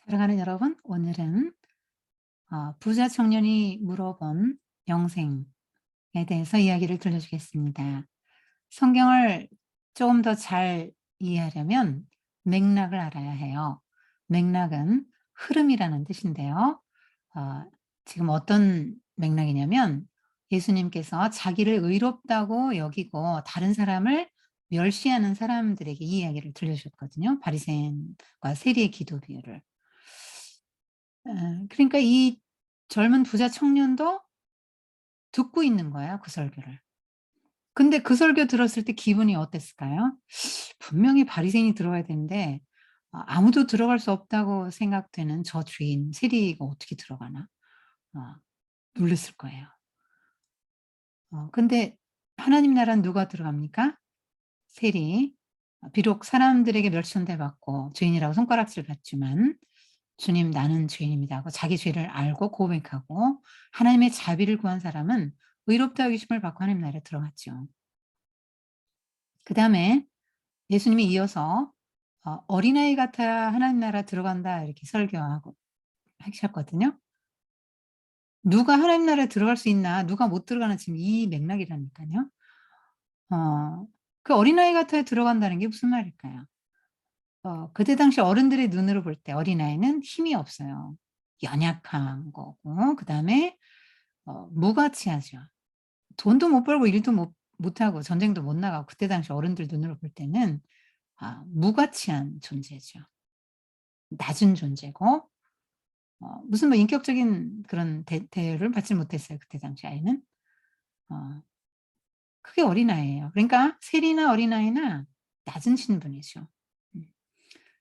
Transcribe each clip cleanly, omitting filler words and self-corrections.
사랑하는 여러분, 오늘은 부자 청년이 물어본 영생에 대해서 이야기를 들려주겠습니다. 성경을 조금 더 잘 이해하려면 맥락을 알아야 해요. 맥락은 흐름이라는 뜻인데요. 어, 지금 어떤 맥락이냐면 예수님께서 자기를 의롭다고 여기고 다른 사람을 멸시하는 사람들에게 이 이야기를 들려주셨거든요. 바리새인과 세리의 기도 비유를. 그러니까 이 젊은 부자 청년도 듣고 있는 거예요, 그 설교를. 근데 그 설교 들었을 때 기분이 어땠을까요? 분명히 바리새인이 들어가야 되는데 아무도 들어갈 수 없다고 생각되는 저 주인 세리가 어떻게 들어가나? 어 놀랐을 거예요. 근데 하나님 나라는 누가 들어갑니까? 세리. 비록 사람들에게 멸시한대 받고 죄인이라고 손가락질 받지만 "주님 나는 죄인입니다." 하고 자기 죄를 알고 고백하고 하나님의 자비를 구한 사람은 의롭다 여기심을 받고 하나님 나라에 들어갔죠. 그다음에 예수님이 이어서 "어린아이 같아야 하나님 나라 들어간다." 이렇게 설교하고 하셨거든요. 누가 하나님 나라에 들어갈 수 있나 누가 못 들어가나 지금 이 맥락이라니깐요. 어 그 어린아이 같아야 들어간다는 게 무슨 말일까요? 그때 당시 어른들의 눈으로 볼 때 어린아이는 힘이 없어요. 연약한 거고 그다음에 무가치하죠. 돈도 못 벌고 일도 못하고 전쟁도 못 나가고 그때 당시 어른들 눈으로 볼 때는 무가치한 존재죠. 낮은 존재고 무슨 뭐 인격적인 그런 대우를 받지 못했어요, 그때 당시 아이는. 어 그게 어린아이예요. 그러니까 세리나 어린아이나 낮은 신분이죠. 음.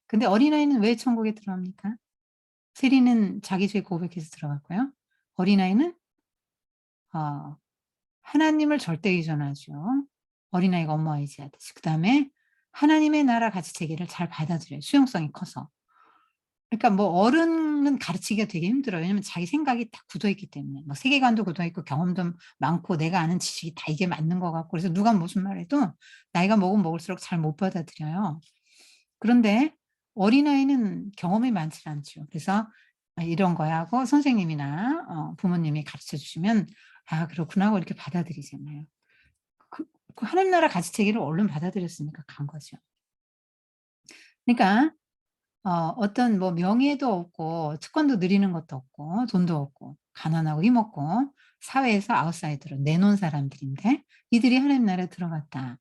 근데 어린아이는 왜 천국에 들어갑니까? 세리는 자기 죄 고백해서 들어갔고요. 어린아이는 어 하나님을 절대 의존하죠. 어린아이가 엄마 의지하듯이. 그다음에 하나님의 나라 가치 체계를 잘 받아들여요, 수용성이 커서. 그러니까 뭐 어른은 가르치기가 되게 힘들어요. 왜냐면 자기 생각이 딱 굳어 있기 때문에. 뭐 세계관도 굳어 있고 경험도 많고 내가 아는 지식이 다 이게 맞는 것 같고 그래서 누가 무슨 말해도 나이가 먹으면 먹을수록 잘 못 받아들여요. 그런데 어린아이는 경험이 많지 않죠. 그래서 이런 거야." 하고 선생님이나 부모님이 가르쳐 주시면 '아 그렇구나.' 하고 이렇게 받아들이잖아요. 그 하나님 나라 가치 체계를 얼른 받아들였으니까 간 거죠. 그러니까 어떤 뭐 명예도 없고 특권도 누리는 것도 없고 돈도 없고 가난하고 힘없고 사회에서 아웃사이더로 내놓은 사람들인데 "이들이 하나님 나라에 들어갔다."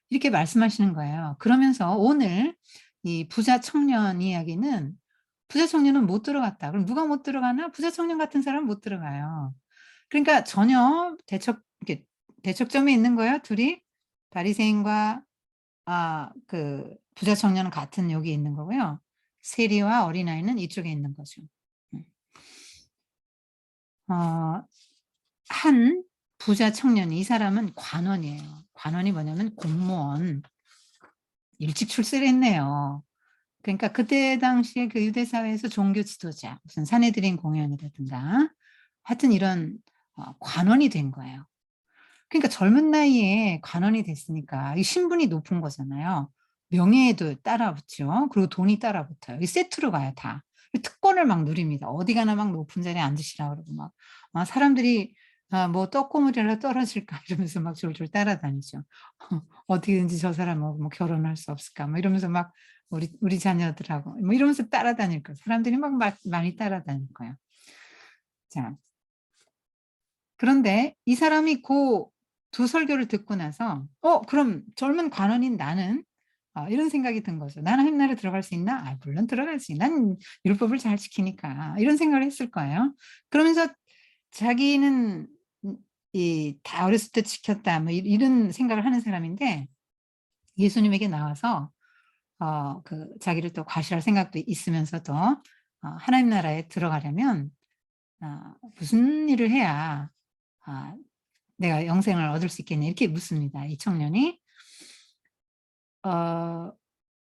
이렇게 말씀하시는 거예요. 그러면서 오늘 이 부자 청년 이야기는 부자 청년은 못 들어갔다. 그럼 누가 못 들어가나? 부자 청년 같은 사람은 못 들어가요. 그러니까 전혀 이렇게 대척점에 있는 거예요, 둘 이. 바리새인과 그 부자 청년은 같은 여기에 있는 거고요. 세리와 어린아이는 이쪽에 있는 거죠. 음. 어 한 부자 청년이 이 사람은 관원이에요. 관원이 뭐냐면 공무원. 일찍 출세를 했네요. 그러니까 그때 당시에 그 유대 사회에서 종교 지도자 무슨 사내들인 공연이라든가 하여튼 이런 관원이 된 거예요. 그러니까 젊은 나이에 관원이 됐으니까 이 신분이 높은 거잖아요. 명예에도 따라붙죠. 그리고 돈이 따라붙어요. 이 세트로 가요 다. 이 특권을 막 누립니다. 어디 가나 막 높은 자리에 앉으시라 그러고 막 사람들이 뭐 "떡고물이라도 떨어질까." 이러면서 막 졸졸 따라다니죠. "어떻게든지 저 사람하고 뭐 결혼할 수 없을까?" 뭐 이러면서 막 우리 자녀들하고 뭐 이러면서 따라다닐 거예요. 사람들이 막 많이 따라다닐 거예요. 자 그런데 이 사람이 고 두 설교를 듣고 나서 그럼 젊은 관원인 나는' 이런 생각이 든 거죠. '나는 하나님 나라에 들어갈 수 있나? 물론 들어가지. 난 율법을 잘 지키니까.' 이런 생각을 했을 거예요. 그러면서 자기는 이 '다 어렸을 때 지켰다.' 뭐 이런 생각을 하는 사람인데 예수님에게 나와서 자기를 또 과시할 생각도 있으면서도 하나님 나라에 들어가려면 "무슨 일을 해야 아 내가 영생을 얻을 수 있겠냐." 이렇게 묻습니다, 이 청년이. 어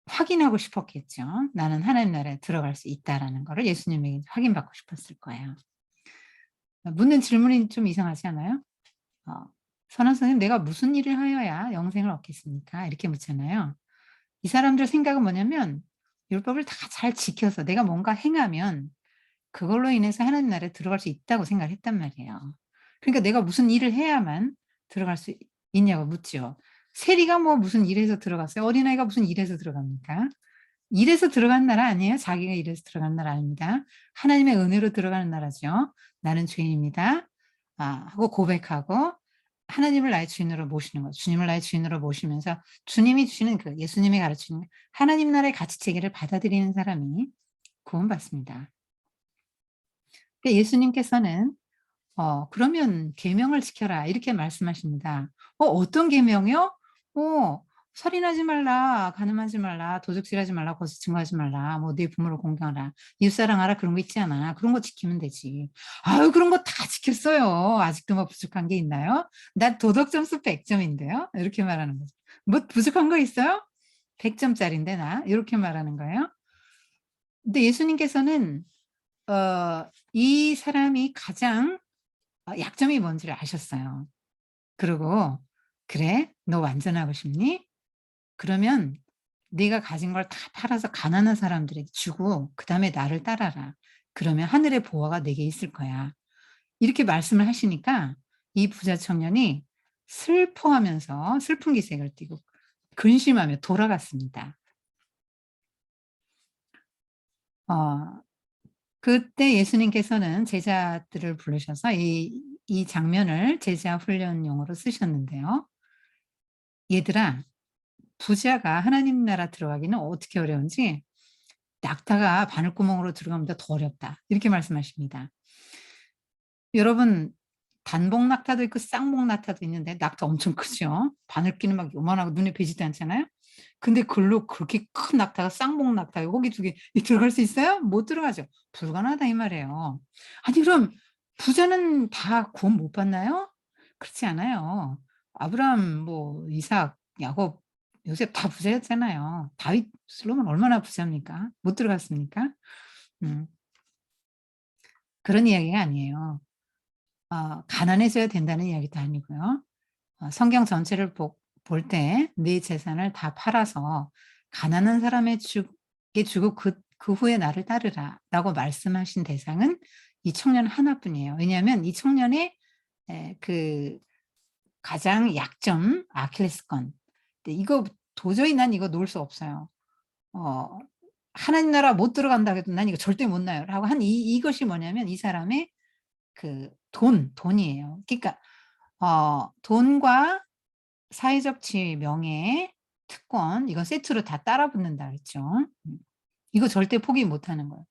확인하고 싶었겠죠. '나는 하나님 나라에 들어갈 수 있다.'라는 거를 예수님에게 확인받고 싶었을 거예요. 묻는 질문이 좀 이상하지 않아요? 어 "선한 선생님 내가 무슨 일을 하여야 영생을 얻겠습니까?" 이렇게 묻잖아요. 이 사람들 생각은 뭐냐면 율법을 다 잘 지켜서 내가 뭔가 행하면 그걸로 인해서 하나님 나라에 들어갈 수 있다고 생각을 했단 말이에요. 그러니까 내가 무슨 일을 해야만 들어갈 수 있냐고 묻죠. 세리가 뭐 무슨 일해서 들어갔어요? 어린아이가 무슨 일해서 들어갑니까? 일해서 들어간 나라 아니에요. 자기가 일해서 들어간 나라 아닙니다. 하나님의 은혜로 들어가는 나라죠. "나는 죄인입니다." 하고 고백하고 하나님을 나의 주인으로 모시는 거죠. 주님을 나의 주인으로 모시면서 주님이 주시는 그 예수님이 가르치는 하나님 나라의 가치 체계를 받아들이는 사람이 구원받습니다. 근데 예수님께서는 "그러면 계명을 지켜라." 이렇게 말씀하십니다. 어떤 계명이요? 살인하지 말라, 간음하지 말라, 도둑질하지 말라, 거짓 증거하지 말라, 뭐 네 부모를 공경하라, 이웃사랑하라 그런 거 있지 않아. 그런 거 지키면 되지. 아유 그런 거 다 지켰어요. 아직도 뭐 부족한 게 있나요? 나 도덕 점수 100 점인데요. 이렇게 말하는 거죠. "뭐 부족한 거 있어요? 100 점짜리인데 나." 이렇게 말하는 거예요. 근데 예수님께서는 이 사람이 가장 약점이 뭔지를 아셨어요. 그리고 "그래? 너 완전하고 싶니? 그러면 네가 가진 걸 다 팔아서 가난한 사람들에게 주고 그다음에 나를 따라라. 그러면 하늘의 보화가 내게 있을 거야." 이렇게 말씀을 하시니까 이 부자 청년이 슬퍼하면서 슬픈 기색을 띠고 근심하며 돌아갔습니다. 어 그때 예수님께서는 제자들을 부르셔서 이 장면을 제자 훈련용으로 쓰셨는데요. "얘들아, 부자가 하나님 나라 들어가기는 어떻게 어려운지 낙타가 바늘구멍으로 들어가보다 더 어렵다." 이렇게 말씀하십니다. 여러분 단복 낙타도 있고 쌍복 낙타도 있는데 낙타 엄청 크죠. 바늘귀는 막 요만하고 눈에 뵈지도 않잖아요. 근데 글로 그렇게 큰 낙타가 쌍복 낙타 거기 두 개 들어갈 수 있어요? 못 들어가죠. 불가능하다 이 말이에요. 아니 그럼 부자는 다 구원 못 받나요? 그렇지 않아요. 아브라함, 뭐 이삭, 야곱, 요셉 다 부자였잖아요. 다윗, 솔로몬 얼마나 부자입니까? 못 들어갔습니까? 음 그런 이야기가 아니에요. 가난해져야 된다는 이야기도 아니고요. 성경 전체를 볼 때 "네 재산을 다 팔아서 가난한 사람에 게 주고 그 후에 나를 따르라."라고 말씀하신 대상은 이 청년 하나뿐이에요. 왜냐하면 이 청년의 그 가장 약점 아킬레스건. 근데 이거 도저히 난 이거 놓을 수 없어요. 어 '하나님 나라 못 들어간다 해도 난 이거 절대 못 나요.'라고 한 이것이 뭐냐면 이 사람의 그 돈이에요. 그러니까 돈과 사회적 지위, 명예, 특권 이건 세트로 다 따라 붙는다 그랬죠. 음. 이거 절대 포기 못 하는 거예요.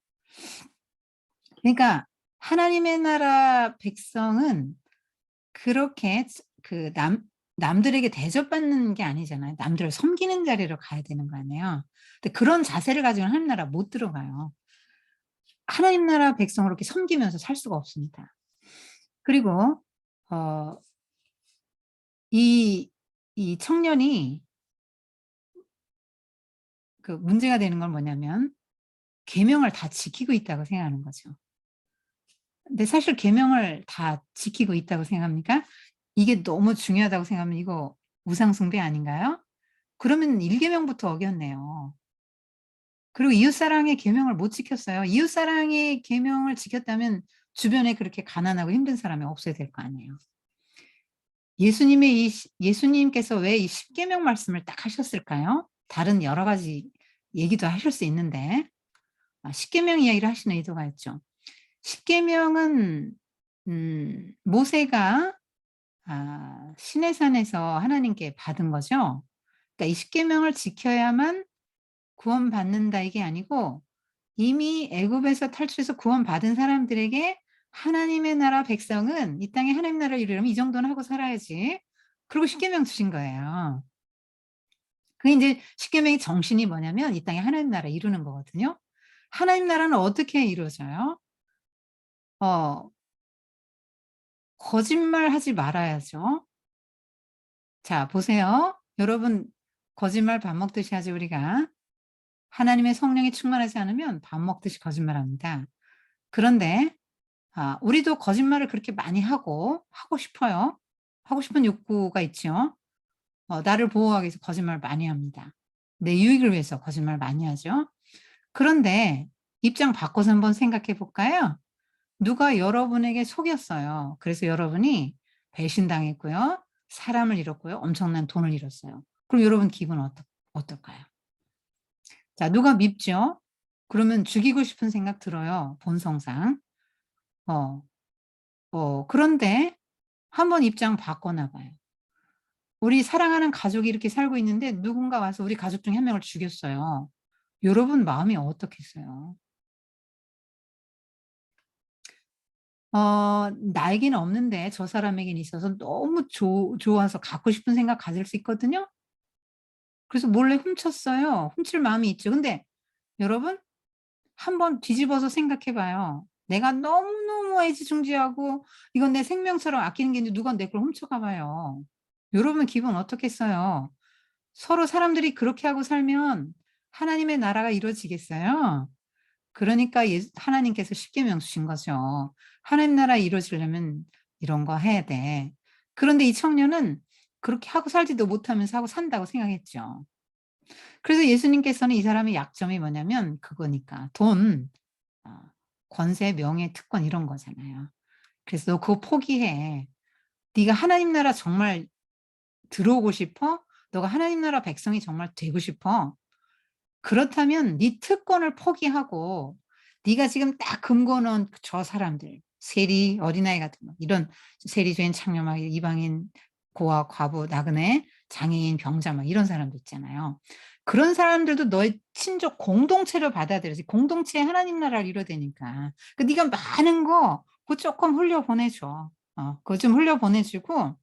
그러니까 하나님의 나라 백성은 그렇게 남들에게 대접받는 게 아니잖아요. 남들을 섬기는 자리로 가야 되는 거 아니에요. 근데 그런 자세를 가지고는 하나님 나라 못 들어가요. 하나님 나라 백성을 이렇게 섬기면서 살 수가 없습니다. 그리고 어 이 이 청년이 그 문제가 되는 건 뭐냐면 계명을 다 지키고 있다고 생각하는 거죠. 근데 사실 계명을 다 지키고 있다고 생각합니까? 이게 너무 중요하다고 생각하면 이거 우상 숭배 아닌가요? 그러면 1 계명부터 어겼네요. 그리고 이웃 사랑의 계명을 못 지켰어요. 이웃 사랑의 계명을 지켰다면 주변에 그렇게 가난하고 힘든 사람이 없어야 될 거 아니에요. 예수님께서 왜 이 10 계명 말씀을 딱 하셨을까요? 다른 여러 가지 얘기도 하실 수 있는데 10 계명 이야기를 하시는 의도가 있죠. 10 계명은 모세가 시내산에서 하나님께 받은 거죠. 그러니까 이 10 계명을 지켜야만 구원받는다 이게 아니고 이미 애굽에서 탈출해서 구원받은 사람들에게 하나님의 나라 백성은 이 땅에 하나님 나라를 이루려면 이 정도는 하고 살아야지. 그리고 10 계명 주신 거예요. 그게 인제 10 계명의 정신이 뭐냐면 이 땅에 하나님 나라 이루는 거거든요. 하나님 나라는 어떻게 이루어져요? 어 거짓말하지 말아야죠. 자 보세요. 여러분 거짓말 밥 먹듯이 하죠 우리가. 하나님의 성령이 충만하지 않으면 밥 먹듯이 거짓말합니다. 그런데 우리도 거짓말을 그렇게 많이 하고 싶어요. 하고 싶은 욕구가 있죠. 나를 보호하기 위해서 거짓말을 많이 합니다. 내 유익을 위해서 거짓말 많이 하죠. 그런데 입장 바꿔서 한번 생각해 볼까요? 누가 여러분에게 속였어요. 그래서 여러분이 배신당했고요. 사람을 잃었고요. 엄청난 돈을 잃었어요. 그럼 여러분 기분 어떨까요? 자, 누가 밉죠? 그러면 죽이고 싶은 생각 들어요, 본성상. 어, 그런데 한번 입장 바꿔나 봐요. 우리 사랑하는 가족이 이렇게 살고 있는데 누군가 와서 우리 가족 중에 한 명을 죽였어요. 여러분 마음이 어떻겠어요? 나에게는 없는데 저 사람에게는 있어서 너무 좋아서 갖고 싶은 생각 가질 수 있거든요. 그래서 몰래 훔쳤어요. 훔칠 마음이 있죠. 근데 여러분 한번 뒤집어서 생각해 봐요. 내가 너무너무 애지중지하고 이건 내 생명처럼 아끼는 게 있는데 누가 내 걸 훔쳐가 봐요. 여러분 기분 어떻겠어요? 서로 사람들이 그렇게 하고 살면 하나님의 나라가 이루어지겠어요? 그러니까 하나님께서 십계명 주신 거죠. 하나님 나라 이루어지려면 이런 거 해야 돼. 그런데 이 청년은 그렇게 하고 살지도 못하면서 하고 산다고 생각했죠. 그래서 예수님께서는 이 사람의 약점이 뭐냐면 그거니까 돈, 어 권세, 명예, 특권 이런 거잖아요. 그래서 "너 그거 포기해. 네가 하나님 나라 정말 들어오고 싶어? 너가 하나님 나라 백성이 정말 되고 싶어? 그렇다면 네 특권을 포기하고 네가 지금 딱 금고 넣은 저 사람들 세리, 어린아이 같은 거 이런 세리죄인, 창녀마귀, 이방인, 고아, 과부, 나그네, 장애인, 병자 막 이런 사람들 있잖아요. 그런 사람들도 너의 친족 공동체로 받아들여야지. 공동체에 하나님 나라를 이루어야되니까. 그 네가 많은 거 그거 쪼끔 흘려보내 줘. 그거 좀 흘려보내 주고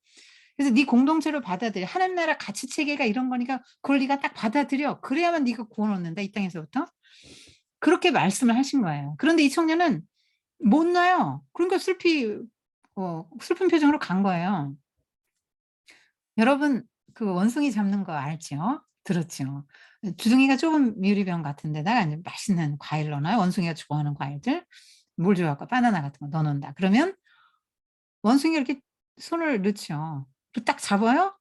그래서 네 공동체로 받아들여. 하나님 나라 가치 체계가 이런 거니까 그걸 네가 딱 받아들여. 그래야만 네가 구원 얻는다 이 땅에서부터. 그렇게 말씀을 하신 거예요. 그런데 이 청년은 못 놔요. 그러니까 슬픈 표정으로 간 거예요. 여러분 그 원숭이 잡는 거 알죠? 들었죠? 주둥이가 좁은 유리병 같은 데다가 이제 맛있는 과일 넣어 놔요. 원숭이가 좋아하는 과일들. 뭘 좋아할까? 바나나 같은 거 넣어 놓는다. 그러면 원숭이가 이렇게 손을 넣죠. 그 딱 잡아요?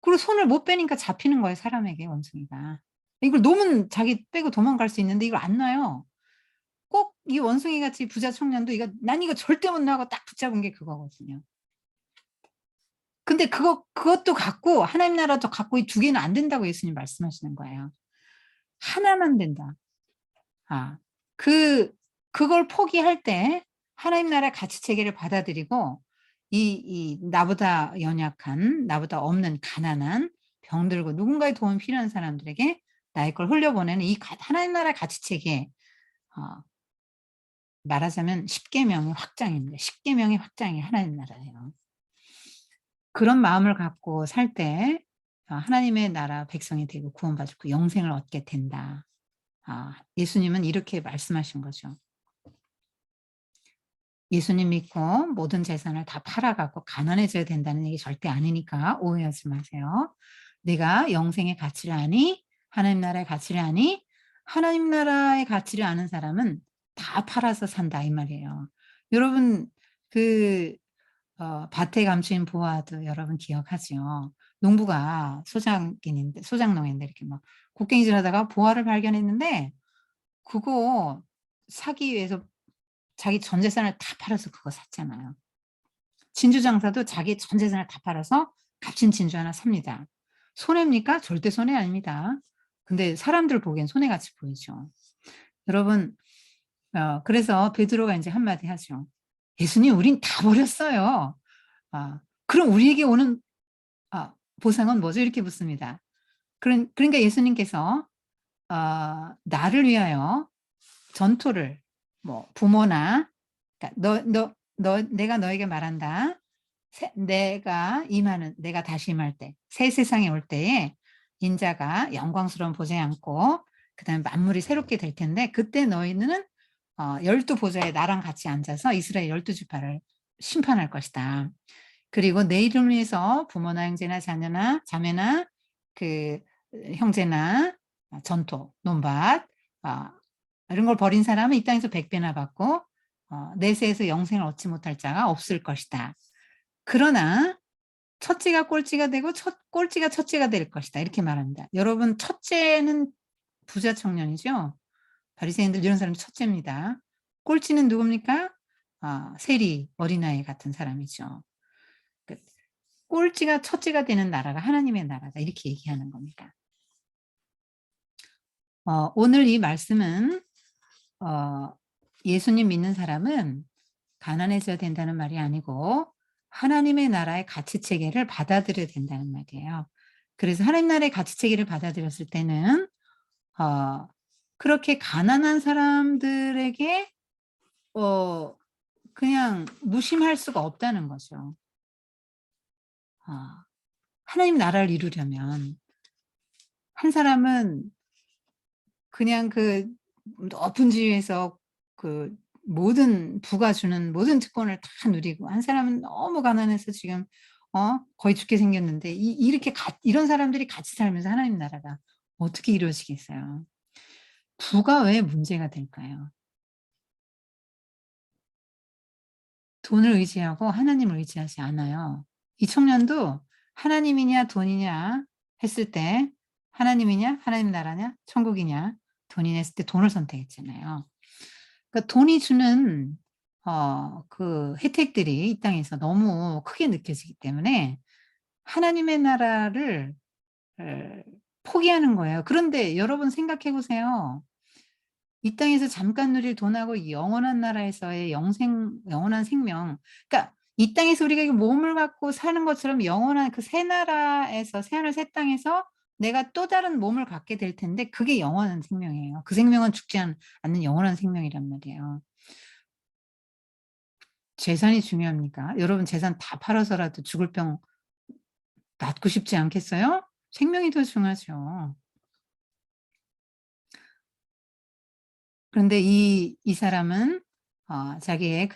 그리고 손을 못 빼니까 잡히는 거예요, 사람에게 원숭이가. 이걸 놓으면 자기 빼고 도망갈 수 있는데 이걸 안 놔요. 꼭 이 원숭이 같이 부자 청년도 이거 '난 이거 절대 못 놔.' 하고 딱 붙잡은 게 그거거든요. 근데 그것도 갖고 하나님 나라도 갖고 이 두 개는 안 된다고 예수님 말씀하시는 거예요. 하나만 된다. 아. 그 그걸 포기할 때 하나님 나라의 가치 체계를 받아들이고 이 나보다 연약한 나보다 없는 가난한 병들고 누군가의 도움이 필요한 사람들에게 나의 걸 흘려보내는 이 하나님 나라의 가치 체계 어 말하자면 십계명의 확장입니다. 십계명의 확장이 하나님 나라예요. 그런 마음을 갖고 살 때 하나님의 나라 백성이 되고 구원받고 그 영생을 얻게 된다. 예수님은 이렇게 말씀하신 거죠. 예수님 믿고 모든 재산을 다 팔아 갖고 가난해져야 된다는 얘기 절대 아니니까 오해하지 마세요. "내가 영생의 가치를 아니 하나님 나라의 가치를 아니 하나님 나라의 가치를 아는 사람은 다 팔아서 산다." 이 말이에요. 여러분 그 밭에 감추인 보아도 여러분 기억하죠? 농부가 소작농인데 이렇게 막 곡괭이질하다가 보아를 발견했는데 그거 사기 위해서 자기 전 재산을 다 팔아서 그거 샀잖아요. 진주 장사도 자기 전 재산을 다 팔아서 값진 진주 하나 삽니다. 손해입니까? 절대 손해 아닙니다. 근데 사람들 보기엔 손해같이 보이죠. 여러분 그래서 베드로가 인제 한마디 하죠. "예수님 우린 다 버렸어요." "그럼 우리에게 오는 보상은 뭐죠?" 이렇게 묻습니다. 그러니까 예수님께서 나를 위하여 전토를 뭐 부모나 그러니까 내가 너에게 말한다. 내가 다시 임할 때 새 세상에 올 때에 인자가 영광스러운 보좌에 앉고 그다음에 만물이 새롭게 될 텐데 그때 너희는 12 보좌에 나랑 같이 앉아서 이스라엘 12 지파를 심판할 것이다. 그리고 내 이름을 위해서 부모나 형제나 자녀나 자매나 그 형제나 전토, 논밭 어 이런 걸 버린 사람은 이 땅에서 100 배나 받고 내세에서 영생을 얻지 못할 자가 없을 것이다. 그러나 첫째가 꼴찌가 되고 꼴찌가 첫째가 될 것이다. 이렇게 말합니다. 여러분 첫째는 부자 청년이죠. 바리새인들 이런 사람이 첫째입니다. 꼴찌는 누굽니까? 세리 어린아이 같은 사람이죠. 그 꼴찌가 첫째가 되는 나라가 하나님의 나라다. 이렇게 얘기하는 겁니다. 오늘 이 말씀은 예수님 믿는 사람은 가난해져야 된다는 말이 아니고 하나님의 나라의 가치 체계를 받아들여야 된다는 말이에요. 그래서 하나님 나라의 가치 체계를 받아들였을 때는 어 그렇게 가난한 사람들에게 어 그냥 무심할 수가 없다는 거죠. 아 하나님 나라를 이루려면 한 사람은 그냥 그 높은 지위에서 그 모든 부가 주는 모든 특권을 다 누리고 한 사람은 너무 가난해서 지금 거의 죽게 생겼는데 이렇게 이런 사람들이 같이 살면서 하나님 나라가 어떻게 이루어지겠어요? 부가 왜 문제가 될까요? 돈을 의지하고 하나님을 의지하지 않아요. 이 청년도 하나님이냐 돈이냐 했을 때 하나님이냐 하나님 나라냐 천국이냐 돈이냐 했을 때 돈을 선택했잖아요. 그러니까 돈이 주는 그 혜택들이 이 땅에서 너무 크게 느껴지기 때문에 하나님의 나라를 에, 포기하는 거예요. 그런데 여러분 생각해 보세요. 이 땅에서 잠깐 누릴 돈하고 영원한 나라에서의 영원한 생명. 그러니까 이 땅에서 우리가 이 몸을 갖고 사는 것처럼 영원한 그 새 나라에서 새하늘 새 땅에서 내가 또 다른 몸을 갖게 될 텐데 그게 영원한 생명이에요. 그 생명은 죽지 않는 영원한 생명이란 말이에요. 재산이 중요합니까? 여러분 재산 다 팔아서라도 죽을 병 낫고 싶지 않겠어요? 생명이 더 중요하죠. 그런데 이 사람은 자기의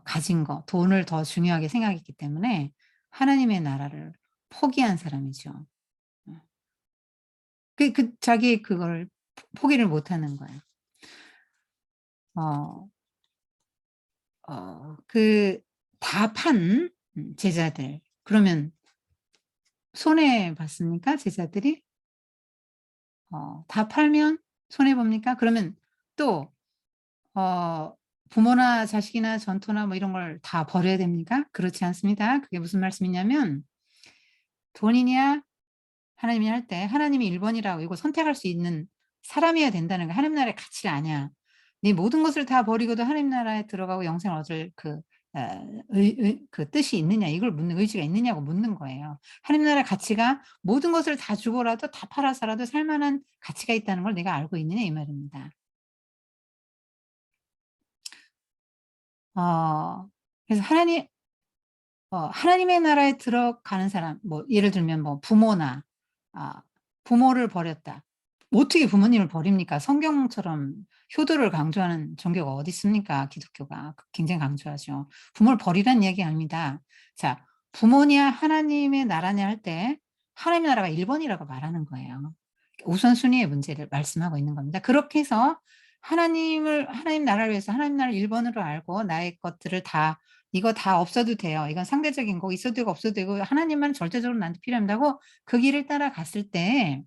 가진 거 돈을 더 중요하게 생각했기 때문에 하나님의 나라를 포기한 사람이죠. 어. 자기 그걸 포기를 못 하는 거예요. 어 다 판 제자들 그러면 손해 봤습니까? 제자들이? 다 팔면 손해 봅니까? 그러면 또 부모나 자식이나 전토나 뭐 이런 걸 다 버려야 됩니까? 그렇지 않습니다. 그게 무슨 말씀이냐면 돈이냐 하나님이냐 할 때 하나님이 1 번이라고 이거 선택할 수 있는 사람이어야 된다는 거야. 하나님 나라의 가치를 아냐. 네 모든 것을 다 버리고도 하나님 나라에 들어가고 영생을 얻을 그 뜻이 있느냐 이걸 묻는 의지가 있느냐고 묻는 거예요. 하나님 나라의 가치가 모든 것을 다 주고라도 다 팔아서라도 살 만한 가치가 있다는 걸 내가 알고 있느냐 이 말입니다. 어 그래서 하나님의 나라에 들어가는 사람 뭐 예를 들면 뭐 부모나 아 부모를 버렸다. 어떻게 부모님을 버립니까? 성경처럼 효도를 강조하는 종교가 어디 있습니까? 기독교가 굉장히 강조하죠. 부모를 버리라는 이야기 아닙니다. 자 부모냐 하나님의 나라냐 할 때 하나님의 나라가 1 번이라고 말하는 거예요. 우선순위의 문제를 말씀하고 있는 겁니다. 그렇게 해서 하나님 나라를 위해서 하나님 나라를 1 번으로 알고 나의 것들을 다 이거 다 없어도 돼요. 이건 상대적인 거고 있어도 되고 없어도 되고 하나님만 절대적으로 나한테 필요합니다 하고 그 길을 따라갔을 때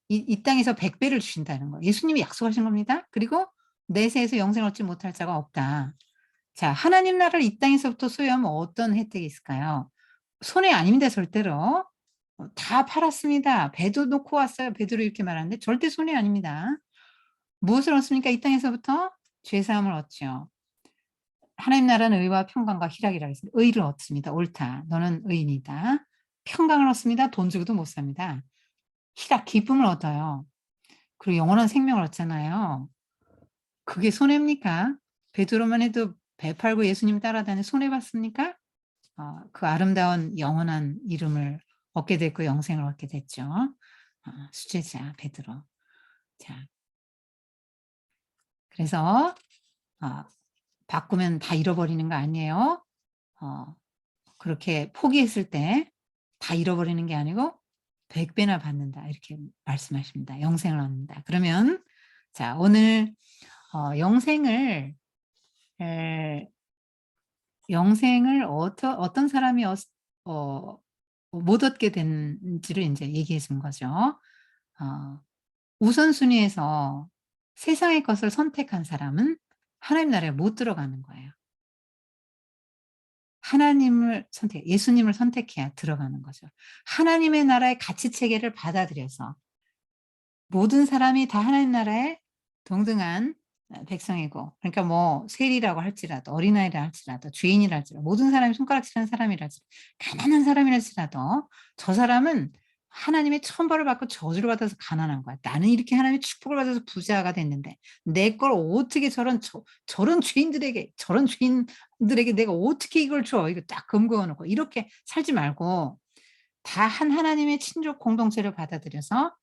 이 땅에서 100 배를 주신다는 거예요. 예수님이 약속하신 겁니다. 그리고 내세에서 영생을 얻지 못할 자가 없다. 자 하나님 나라를 이 땅에서부터 소유하면 어떤 혜택이 있을까요? 손해 아닙니다 절대로. 다 팔았습니다. 배도 놓고 왔어요. 베드로 이렇게 말하는데 절대 손해 아닙니다. 무엇을 얻습니까? 이 땅에서부터 죄 사함을 얻죠. 하나님 나라는 의와 평강과 희락이라 했습니다. 의를 얻습니다. 옳다. 너는 의인이다. 평강을 얻습니다. 돈 주고도 못 삽니다. 희락, 기쁨을 얻어요. 그리고 영원한 생명을 얻잖아요. 그게 손해입니까? 베드로만 해도 배 팔고 예수님 따라다니 손해 봤습니까? 그 아름다운 영원한 이름을 얻게 됐고 영생을 얻게 됐죠. 수제자 베드로. 자, 그래서 바꾸면 다 잃어버리는 거 아니에요. 어 그렇게 포기했을 때 다 잃어버리는 게 아니고 100 배나 받는다 이렇게 말씀하십니다. 영생을 얻는다. 그러면 자 오늘 영생을 에 영생을 어떤 사람이 어 못 얻게 된지를 인제 얘기해 준 거죠. 어 우선순위에서 세상의 것을 선택한 사람은 하나님 나라에 못 들어가는 거예요. 하나님을 선택 예수님을 선택해야 들어가는 거죠. 하나님의 나라의 가치 체계를 받아들여서 모든 사람이 다 하나님 나라의 동등한 백성이고, 그러니까 뭐 세리라고 할지라도 어린아이라 할지라도 죄인이라 할지라도 모든 사람이 손가락질하는 사람이랄지 가난한 사람이랄지라도 저 사람은 하나님의 천벌을 받고 저주를 받아서 가난한 거야. 나는 이렇게 하나님의 축복을 받아서 부자가 됐는데 내 걸 어떻게 저런 죄인들에게 내가 어떻게 이걸 줘. 이거 딱 금고어 놓고 이렇게 살지 말고 다 한 하나님의 친족 공동체를 받아들여서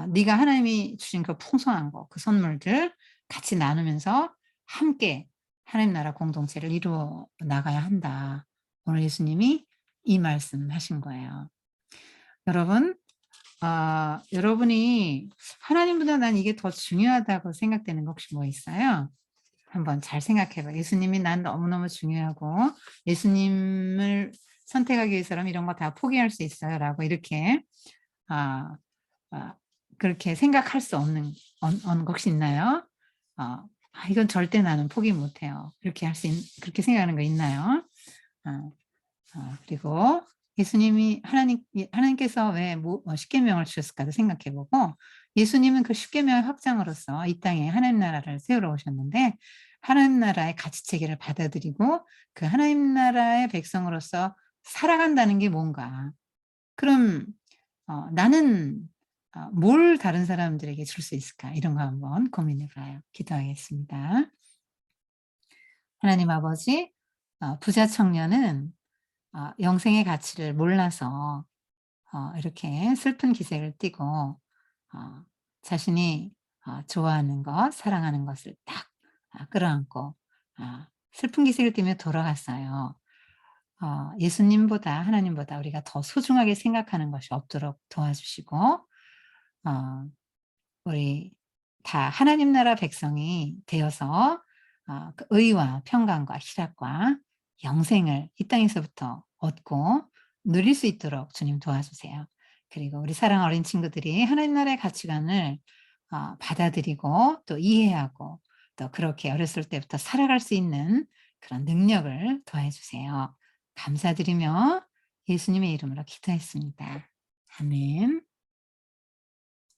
네가 하나님이 주신 그 풍성한 거 그 선물들 같이 나누면서 함께 하나님 나라 공동체를 이루어 나가야 한다. 오늘 예수님이 이 말씀하신 거예요. 여러분, 여러분이 하나님보다 난 이게 더 중요하다고 생각되는 거 혹시 뭐 있어요? 한번 잘 생각해 봐요. 예수님이 난 너무너무 중요하고 예수님을 선택하기 위해서라면 이런 거 다 포기할 수 있어요라고 이렇게 아 그렇게 생각할 수 없는 혹시 있나요? '이건 절대 나는 포기 못 해요.' 이렇게 할 수 있 그렇게 생각하는 거 있나요? 어 그리고 예수님이 하나님께서 왜 십계명을 주셨을까도 생각해 보고, 예수님은 그 십계명의 확장으로서 이 땅에 하나님 나라를 세우러 오셨는데 하나님 나라의 가치 체계를 받아들이고 그 하나님 나라의 백성으로서 살아간다는 게 뭔가. 그럼 나는 뭘 다른 사람들에게 줄 수 있을까? 이런 거 한번 고민해 봐요. 기도하겠습니다. 하나님 아버지, 부자 청년은 영생의 가치를 몰라서 이렇게 슬픈 기색을 띠고 자신이 좋아하는 것, 사랑하는 것을 딱 끌어안고 슬픈 기색을 띠며 돌아갔어요. 예수님보다 하나님보다 우리가 더 소중하게 생각하는 것이 없도록 도와주시고, 어 우리 다 하나님 나라 백성이 되어서 그 의와 평강과 희락과 영생을 이 땅에서부터 얻고 누릴 수 있도록 주님 도와주세요. 그리고 우리 사랑하는 어린 친구들이 하나님 나라의 가치관을 받아들이고 또 이해하고 또 그렇게 어렸을 때부터 살아갈 수 있는 그런 능력을 더해 주세요. 감사드리며 예수님의 이름으로 기도했습니다. 아멘.